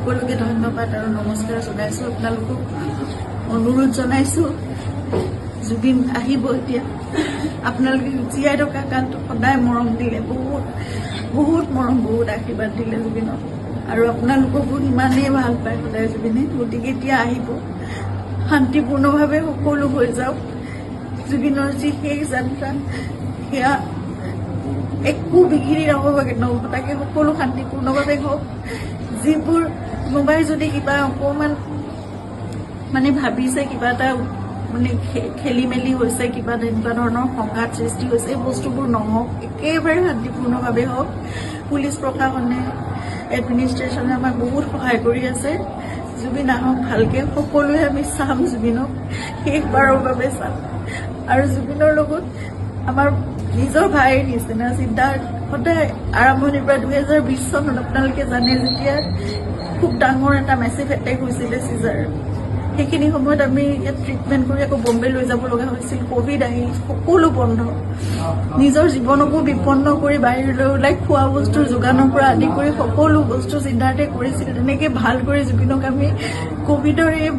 সকলোকে ধন্যবাদ আৰু নমস্কাৰ জনাইছোঁ। আপোনালোকক অনুৰোধ জনাইছোঁ, জুবিন আহিব এতিয়া। আপোনালোকে জীয়াই থকা কালটো সদায় মৰম দিলে, বহুত বহুত মৰম, বহুত আশীৰ্বাদ দিলে জুবিনক, আৰু আপোনালোককো ইমানেই ভাল পায় সদায় জুবিনে। গতিকে এতিয়া আহিব, শান্তিপূৰ্ণভাৱে সকলো হৈ যাওক। জুবিনৰ যি শেষ যাত্ৰা, সেয়া একো বিঘিনি নঘটাকে সকলো শান্তিপূৰ্ণভাৱে হওক। যিবোৰ কোনোবাই যদি কিবা অকণমান ভাবিছে, কিবা এটা খেলি মেলি হৈছে, কিবা তেনেকুৱা ধৰণৰ সংঘাত সৃষ্টি হৈছে, এই বস্তুবোৰ নহওক, একেবাৰে শান্তিপূৰ্ণভাৱে হওক। পুলিচ প্ৰশাসনে, এডমিনিষ্ট্ৰেশ্যনে আমাক বহুত সহায় কৰি আছে। জুবিন আহক ভালকে, সকলোৱে আমি চাম, জুবিনক শেষবাৰৰ বাবে চাম। আৰু জুবিনৰ লগত আমাৰ নিজৰ ভাইৰ নিচিনা সিদ্ধাৰ্থ সদায় আৰম্ভণিৰ পৰা 2020 চনত আপোনালোকে জানে, যেতিয়া খুব ডাঙৰ এটা মেচিভ এটেক হৈছিলে চিজাৰ, সেইখিনি সময়ত আমি ইয়াত ট্ৰিটমেণ্ট কৰি আকৌ বম্বে লৈ যাব লগা হৈছিল। কোভিড আহিল, সকলো বন্ধ, নিজৰ জীৱনকো বিপন্ন কৰি বাহিৰলৈ ওলাই খোৱা বস্তুৰ যোগানৰ পৰা আদি কৰি সকলো বস্তু সিদ্ধাৰ্থে কৰিছিল। তেনেকে ভাল কৰি জুবিনক আমি কোভিডৰ এই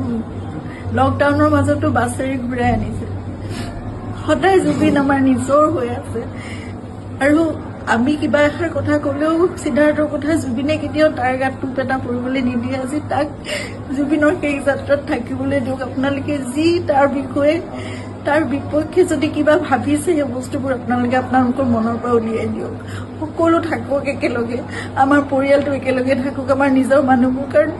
লকডাউনৰ মাজতো বাছেৰে ঘূৰাই আনিছিল। সদায় জুবিন আমাৰ নিজৰ হৈ আছে, আৰু আমি কিবা এষাৰ কথা ক'লেও সিদ্ধাৰ্থৰ কথা জুবিনে কেতিয়াও তাৰ গাত টোপ এটা পৰিবলৈ নিদিয়ে। আজি তাক জুবিনৰ সেই যাত্ৰাত থাকিবলৈ দিয়ক। আপোনালোকে যি তাৰ বিষয়ে, তাৰ বিপক্ষে যদি কিবা ভাবিছে, সেই বস্তুবোৰ আপোনালোকে আপোনালোকৰ মনৰ পৰা উলিয়াই দিয়ক। সকলো থাকক একেলগে, আমাৰ পৰিয়ালটো একেলগে থাকক, আমাৰ নিজৰ মানুহবোৰ। কাৰণ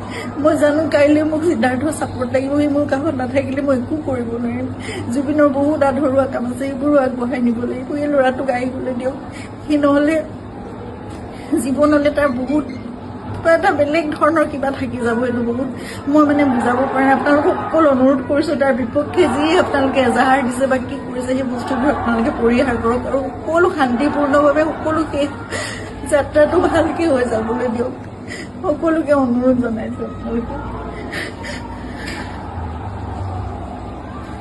মই জানো কাইলৈ মোক সিদ্ধাৰ্থৰ ছাপোৰ্ট লাগিব, সি মোৰ কাষত নাথাকিলে মই একো কৰিব নোৱাৰিম। জুবিনৰ বহুত আধৰুৱা কাম আছে, এইবোৰো আগবঢ়াই নিব লাগিব। এই ল'ৰাটোক আহিবলৈ দিয়ক, সি নহ'লে জীৱনলৈ তাৰ বহুত কিবা এটা বেলেগ ধৰণৰ কিবা থাকি যাব। এইটো বহুত মই বুজাব পৰা নাই। আপোনালোকক সকলো অনুৰোধ কৰিছোঁ, তাৰ বিপক্ষে যি আপোনালোকে এজাহাৰ দিছে বা কি কৰিছে, সেই বস্তুবোৰ আপোনালোকে পৰিহাৰ কৰক, আৰু সকলো শান্তিপূৰ্ণভাৱে সকলো শেষ যাত্ৰাটো ভালকে হৈ যাবলৈ দিয়ক। সকলোকে অনুৰোধ জনাইছোঁ আপোনালোকে।